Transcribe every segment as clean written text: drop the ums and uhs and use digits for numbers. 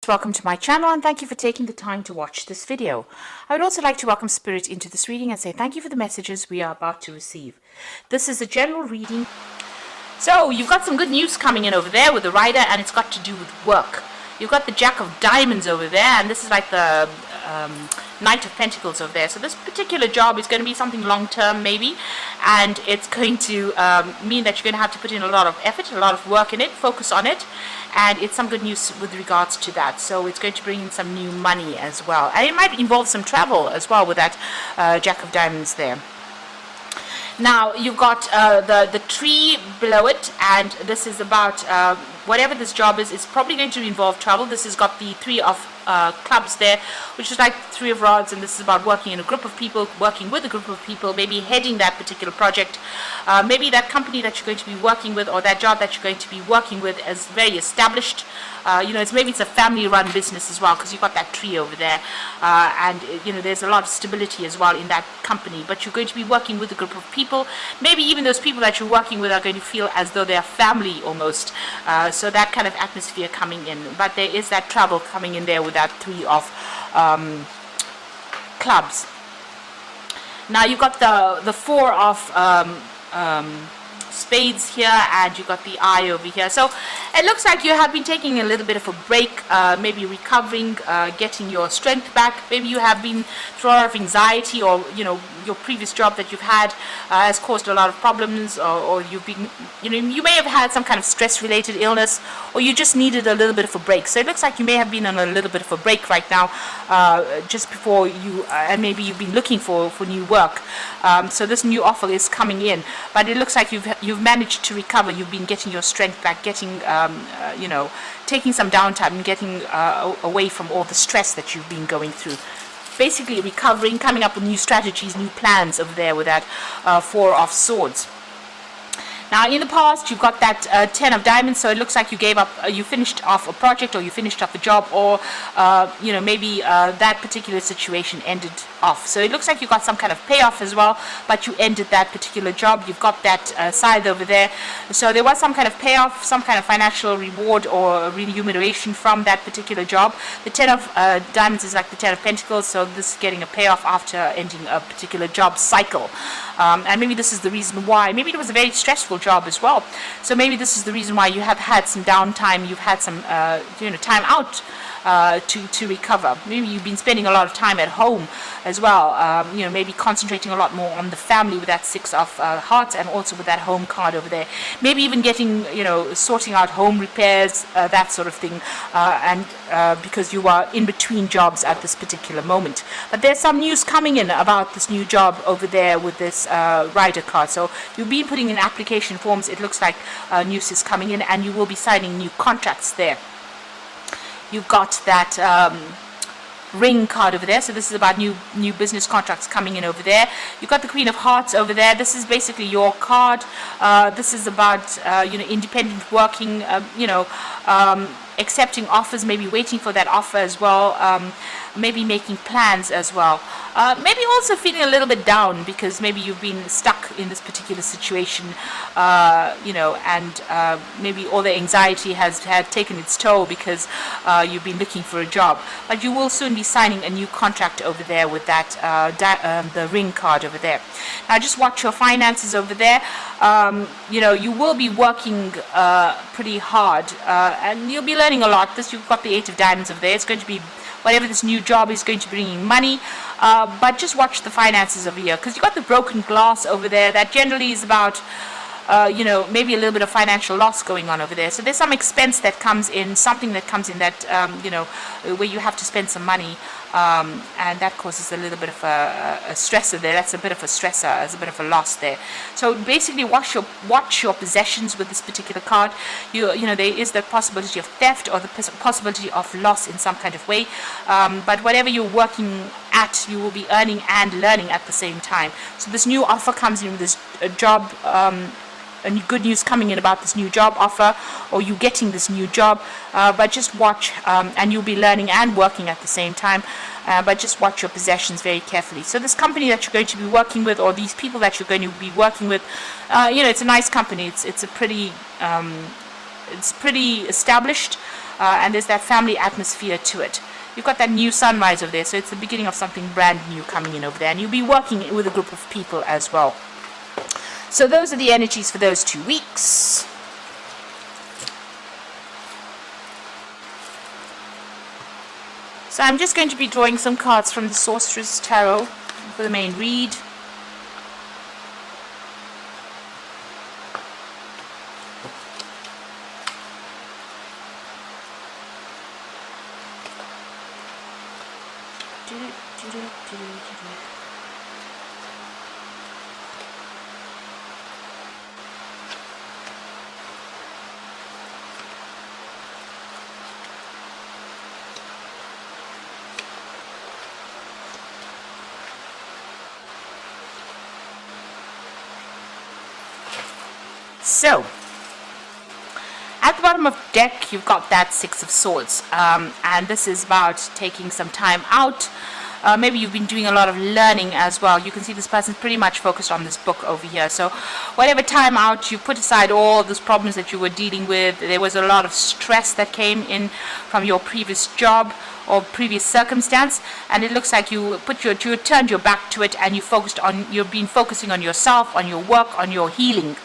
Welcome to my channel and thank you for taking the time to watch this video. I would also like to welcome Spirit into this reading and say thank you for the messages we are about to receive. This is a general reading. So you've got some good news coming in over there with the rider, and it's got to do with work. You've got the Jack of Diamonds over there, and this is like the Knight of Pentacles over there. So this particular job is going to be something long-term maybe, and it's going to mean that you're going to have to put in a lot of effort, a lot of work in it, focus on it, and it's some good news with regards to that. So it's going to bring in some new money as well, and it might involve some travel as well with that Jack of Diamonds there. Now you've got the tree below it, and this is about whatever this job is, it's probably going to involve travel. This has got the Three of Clubs there, which is like Three of Rods, and this is about working in a group of people, working with a group of people, maybe heading that particular project. Maybe that company that you're going to be working with, or that job that you're going to be working with, is very established. Maybe it's a family-run business as well, because you've got that tree over there, and there's a lot of stability as well in that company. But you're going to be working with a group of people. Maybe even those people that you're working with are going to feel as though they're family almost. So that kind of atmosphere coming in. But there is that travel coming in there with that Three of Clubs. Now you've got the Four of Spades here, and you've got the Eye over here. So it looks like you have been taking a little bit of a break, maybe recovering, getting your strength back. Maybe you have been through a lot of anxiety, or your previous job that you've had has caused a lot of problems, or you've been, you may have had some kind of stress-related illness, or you just needed a little bit of a break. So it looks like you may have been on a little bit of a break right now, just before you, and maybe you've been looking for new work. So this new offer is coming in, but it looks like you've managed to recover. You've been getting your strength back, getting taking some downtime and getting away from all the stress that you've been going through. Basically recovering, coming up with new strategies, new plans over there with that Four of Swords. Now in the past you've got that Ten of Diamonds, so it looks like you gave up, you finished off a project, or you finished off a job, or maybe that particular situation ended off. So it looks like you got some kind of payoff as well, but you ended that particular job. You've got that scythe over there, so there was some kind of payoff, some kind of financial reward or remuneration from that particular job. The Ten of Diamonds is like the Ten of Pentacles, so this is getting a payoff after ending a particular job cycle. And maybe this is the reason why. Maybe it was a very stressful job as well, so maybe this is the reason why you have had some downtime. You've had some time out to recover. Maybe you've been spending a lot of time at home as well, maybe concentrating a lot more on the family with that Six of Hearts, and also with that home card over there. Maybe even getting, sorting out home repairs, that sort of thing, and because you are in between jobs at this particular moment. But there's some news coming in about this new job over there with this rider card. So you've been putting in application forms. It looks like news is coming in, and you will be signing new contracts there. You've got that ring card over there, so this is about new business contracts coming in over there. You've got the Queen of Hearts over there. This is basically your card. This is about independent working, accepting offers, maybe waiting for that offer as well, maybe making plans as well. Maybe also feeling a little bit down because maybe you've been stuck in this particular situation, and maybe all the anxiety had taken its toll because you've been looking for a job. But you will soon be signing a new contract over there with that the ring card over there. Now just watch your finances over there. You will be working pretty hard, and you'll be learning a lot. You've got the Eight of Diamonds over there. It's going to be whatever this new job is going to bring in money, but just watch the finances over here, because you've got the broken glass over there. That generally is about maybe a little bit of financial loss going on over there. So there's some expense that comes in, something that comes in that where you have to spend some money, and that causes a little bit of a stressor there. That's a bit of a stressor, it's a bit of a loss there. So basically watch your possessions with this particular card. There is the possibility of theft, or the possibility of loss in some kind of way, but whatever you're working at, you will be earning and learning at the same time. So this new offer comes in with this job, and good news coming in about this new job offer, or you getting this new job, but just watch, and you'll be learning and working at the same time, but just watch your possessions very carefully. So this company that you're going to be working with, or these people that you're going to be working with, it's a nice company. It's a pretty it's pretty established. and there's that family atmosphere to it. You've got that new sunrise over there, so it's the beginning of something brand new coming in over there, and you'll be working with a group of people as well. So those are the energies for those 2 weeks. So I'm just going to be drawing some cards from the Sorcerer's Tarot for the main read. So, at the bottom of the deck, you've got that Six of Swords, and this is about taking some time out. Maybe you've been doing a lot of learning as well. You can see this person's pretty much focused on this book over here. So whatever time out, you put aside all those problems that you were dealing with. There was a lot of stress that came in from your previous job or previous circumstance, and it looks like you turned your back to it, and you've been focusing on yourself, on your work, on your healing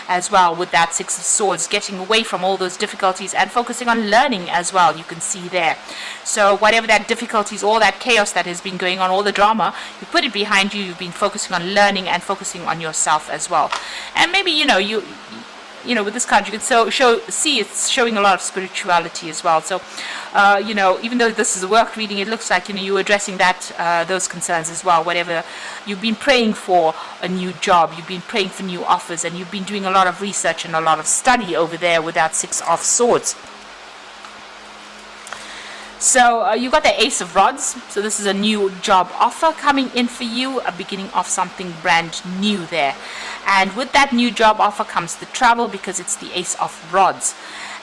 as well, with that Six of Swords, getting away from all those difficulties and focusing on learning as well. You can see there. So whatever that difficulties, all that chaos that has been going on, all the drama, you put it behind you. You've been focusing on learning and focusing on yourself as well. And maybe with this card you can see it's showing a lot of spirituality as well. So even though this is a work reading, it looks like you're addressing those concerns as well. Whatever you've been praying for, a new job, you've been praying for new offers, and you've been doing a lot of research and a lot of study over there with that Six of Swords. So you've got the Ace of Rods. So this is a new job offer coming in for you, a beginning of something brand new there. And with that new job offer comes the travel, because it's the Ace of Rods.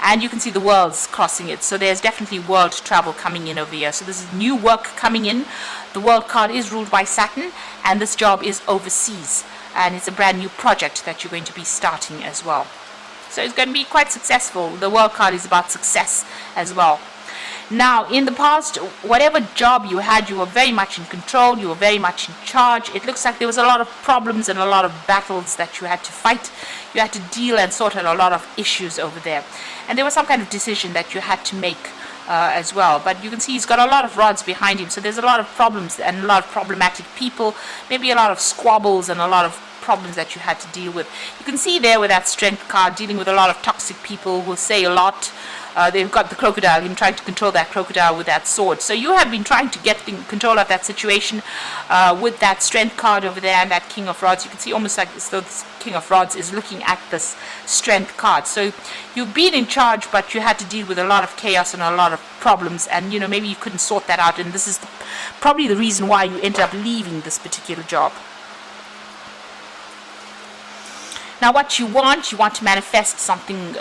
And you can see the worlds crossing it. So there's definitely world travel coming in over here. So this is new work coming in. The world card is ruled by Saturn, and this job is overseas. And it's a brand new project that you're going to be starting as well. So it's going to be quite successful. The world card is about success as well. Now, in the past, whatever job you had, you were very much in control, you were very much in charge. It looks like there was a lot of problems and a lot of battles that you had to fight. You had to deal and sort out a lot of issues over there. And there was some kind of decision that you had to make as well. But you can see he's got a lot of rods behind him. So there's a lot of problems and a lot of problematic people, maybe a lot of squabbles and a lot of problems that you had to deal with. You can see there with that Strength card, dealing with a lot of toxic people who say a lot. They've got the crocodile, him trying to control that crocodile with that sword. So you have been trying to get control of that situation with that Strength card over there and that King of Rods. You can see almost like as though this King of Rods is looking at this Strength card. So you've been in charge, but you had to deal with a lot of chaos and a lot of problems, and maybe you couldn't sort that out, and this is probably the reason why you ended up leaving this particular job. Now what you want to manifest something,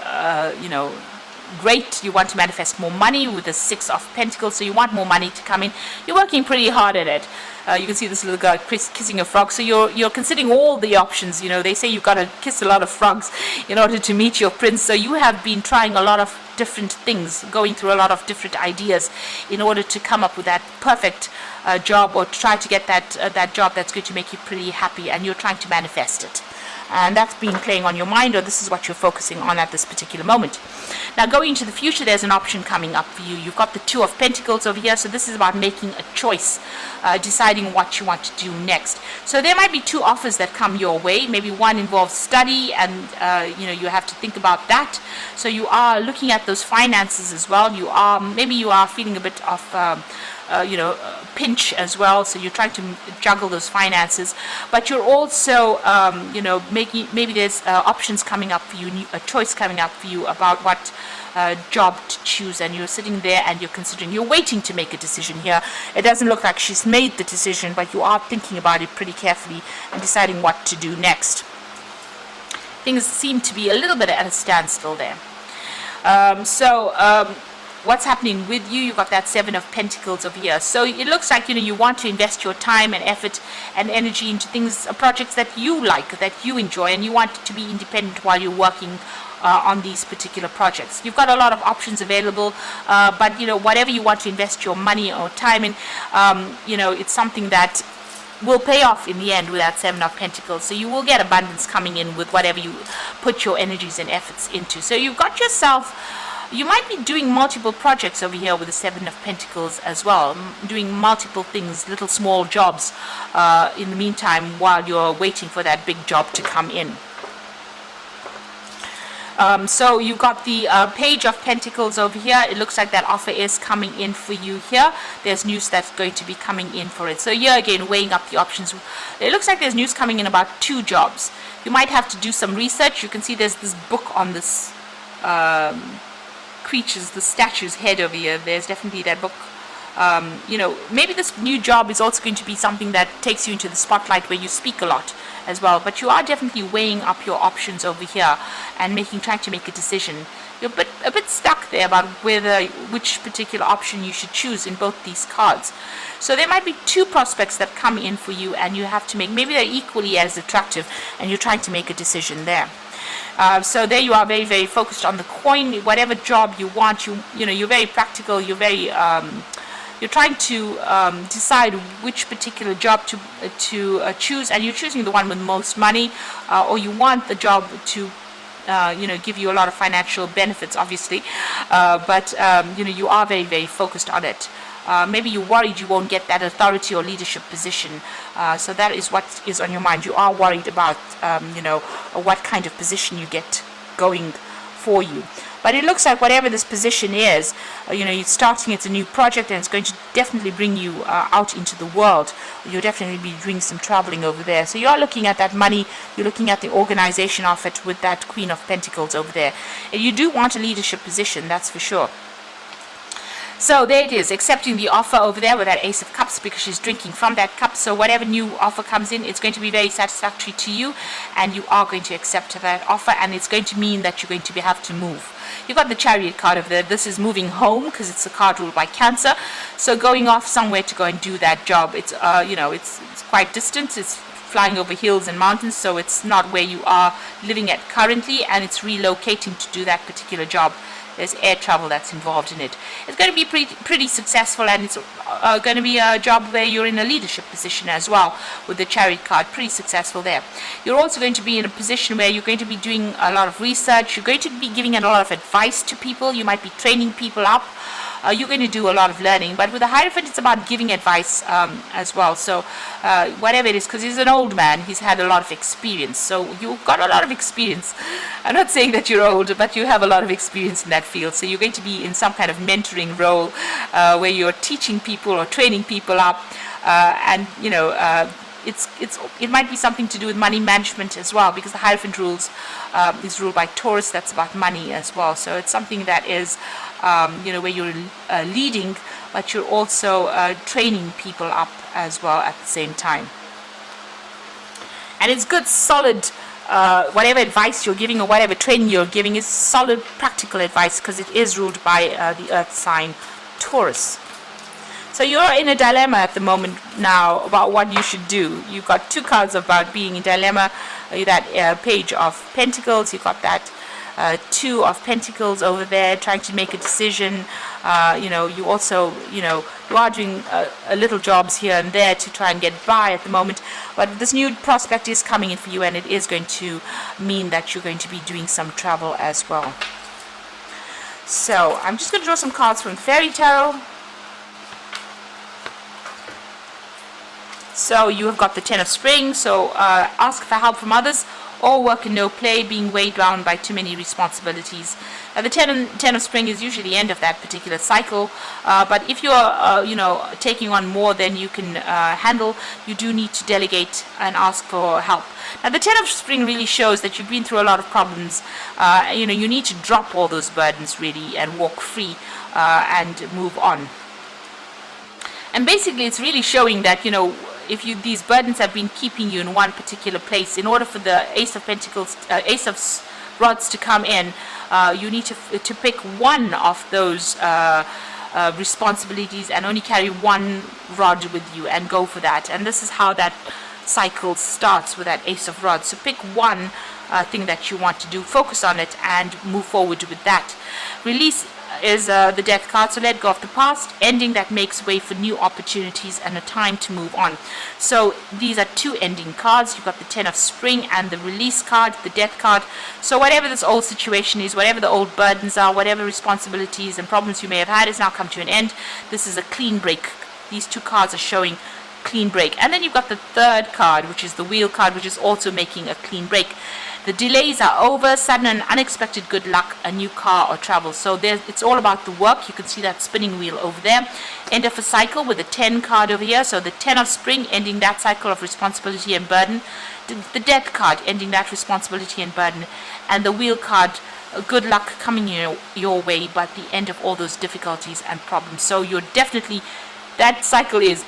great. You want to manifest more money with the Six of Pentacles, so you want more money to come in. You're working pretty hard at it. You can see this little girl kissing a frog, so you're considering all the options. They say you've got to kiss a lot of frogs in order to meet your prince, so you have been trying a lot of different things, going through a lot of different ideas in order to come up with that perfect job, or try to get that job that's going to make you pretty happy, and you're trying to manifest it. And that's been playing on your mind, or this is what you're focusing on at this particular moment. Now going into the future, there's an option coming up for you. You've got the Two of Pentacles over here, so this is about making a choice, deciding what you want to do next. So there might be two offers that come your way. Maybe one involves study, and you have to think about that. So you are looking at those finances as well. Maybe you are feeling a bit of pinch as well, so you're trying to juggle those finances, but you're also maybe there's options coming up for you, a choice coming up for you about what job to choose, and you're sitting there and you're waiting to make a decision here. It doesn't look like she's made the decision, but you are thinking about it pretty carefully and deciding what to do next. Things seem to be a little bit at a standstill there. What's happening with you? You've got that Seven of Pentacles over here. So it looks like you want to invest your time and effort and energy into projects that you like, that you enjoy, and you want to be independent while you're working on these particular projects. You've got a lot of options available, but whatever you want to invest your money or time in, it's something that will pay off in the end with that Seven of Pentacles. So you will get abundance coming in with whatever you put your energies and efforts into. So you've got yourself, you might be doing multiple projects over here with the Seven of Pentacles as well, doing multiple things, little small jobs in the meantime while you're waiting for that big job to come in. So you've got the Page of Pentacles over here. It looks like that offer is coming in for you here. There's news that's going to be coming in for it. So here again, weighing up the options. It looks like there's news coming in about 2 jobs. You might have to do some research. You can see there's this book on this creatures, the statue's head over here. There's definitely that book. Maybe this new job is also going to be something that takes you into the spotlight where you speak a lot as well, but you are definitely weighing up your options over here and trying to make a decision. You're a bit stuck there about which particular option you should choose in both these cards. So there might be 2 prospects that come in for you, and you have to make, maybe they're equally as attractive, and you're trying to make a decision there. So there you are, very, very focused on the coin. Whatever job you want, you're very practical. You're very you're trying to decide which particular job to choose, and you're choosing the one with most money, or you want the job to give you a lot of financial benefits, obviously, but you are very, very focused on it. Maybe you're worried you won't get that authority or leadership position, so that is what is on your mind. You are worried about what kind of position you get going for you. But it looks like whatever this position is, you're starting, it's a new project, and it's going to definitely bring you out into the world. You'll definitely be doing some traveling over there. So you're looking at that money, you're looking at the organization of it with that Queen of Pentacles over there. And you do want a leadership position, that's for sure. So there it is, accepting the offer over there with that Ace of Cups, because she's drinking from that cup. So whatever new offer comes in, it's going to be very satisfactory to you, and you are going to accept that offer, and it's going to mean that you're going to have to move. You've got the Chariot card over there. This is moving home, because it's a card ruled by Cancer. So going off somewhere to go and do that job. It's it's quite distant. It's flying over hills and mountains, so it's not where you are living at currently, and it's relocating to do that particular job. There's air travel that's involved in it. It's going to be pretty successful, and it's going to be a job where you're in a leadership position as well with the Chariot card. Pretty successful there. You're also going to be in a position where you're going to be doing a lot of research. You're going to be giving a lot of advice to people. You might be training people up. You're going to do a lot of learning, but with the Hierophant, it's about giving advice as well. So whatever it is, because he's an old man, he's had a lot of experience. So you've got a lot of experience. I'm not saying that you're old, but you have a lot of experience in that field. So you're going to be in some kind of mentoring role where you're teaching people or training people up, and it might be something to do with money management as well, because the Hierophant is ruled by Taurus. That's about money as well. So it's something that is where you're leading, but you're also training people up as well at the same time. And it's good, solid, whatever advice you're giving or whatever training you're giving is solid, practical advice, because it is ruled by the earth sign Taurus. So you're in a dilemma at the moment now about what you should do. You've got 2 cards about being in dilemma. That Page of Pentacles, you've got that 2 of Pentacles over there, trying to make a decision. You also, you are doing little jobs here and there to try and get by at the moment. But this new prospect is coming in for you, and it is going to mean that you're going to be doing some travel as well. So I'm just going to draw some cards from Fairy Tarot. So you have got the Ten of Spring, so ask for help from others, or work and no play, being weighed down by too many responsibilities. The Ten of Spring is usually the end of that particular cycle, but if you're taking on more than you can handle, you do need to delegate and ask for help. Now the Ten of Spring really shows that you've been through a lot of problems. You need to drop all those burdens really and walk free and move on. And basically it's really showing that, if these burdens have been keeping you in one particular place, in order for the Ace of Pentacles, Ace of Rods to come in, you need to pick one of those responsibilities and only carry one rod with you and go for that. And this is how that cycle starts with that Ace of Rods. So pick one thing that you want to do, focus on it, and move forward with that. Release is the Death card, so let go of the past, ending that makes way for new opportunities and a time to move on. So these are two ending cards. You've got the Ten of Spring and the Release card, the Death card. So whatever this old situation is, whatever the old burdens are, whatever responsibilities and problems you may have had has now come to an end. This is a clean break. These two cards are showing clean break. And then you've got the third card, which is the Wheel card, which is also making a clean break. The delays are over, sudden and unexpected good luck, a new car or travel. So it's all about the work. You can see that spinning wheel over there. End of a cycle with the 10 card over here. So the 10 of Spring, ending that cycle of responsibility and burden. The Death card, ending that responsibility and burden. And the Wheel card, good luck coming your way, but the end of all those difficulties and problems. So you're definitely, that cycle is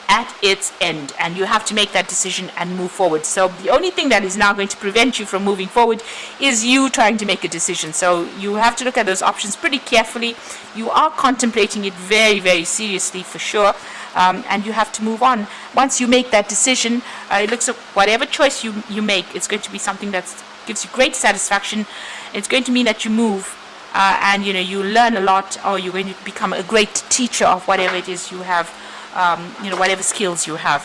at its end, and you have to make that decision and move forward. So the only thing that is now going to prevent you from moving forward is you trying to make a decision. So you have to look at those options pretty carefully. You are contemplating it very, very seriously for sure, and you have to move on. Once you make that decision, it looks like whatever choice you make, it's going to be something that gives you great satisfaction. It's going to mean that you move and you learn a lot, or you're going to become a great teacher of whatever it is you have, whatever skills you have.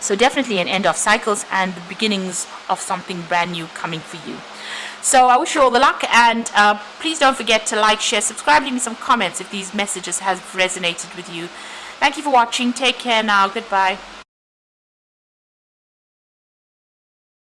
So definitely an end of cycles and the beginnings of something brand new coming for you. So I wish you all the luck, and please don't forget to like, share, subscribe, leave me some comments if these messages have resonated with you. Thank you for watching. Take care now. Goodbye.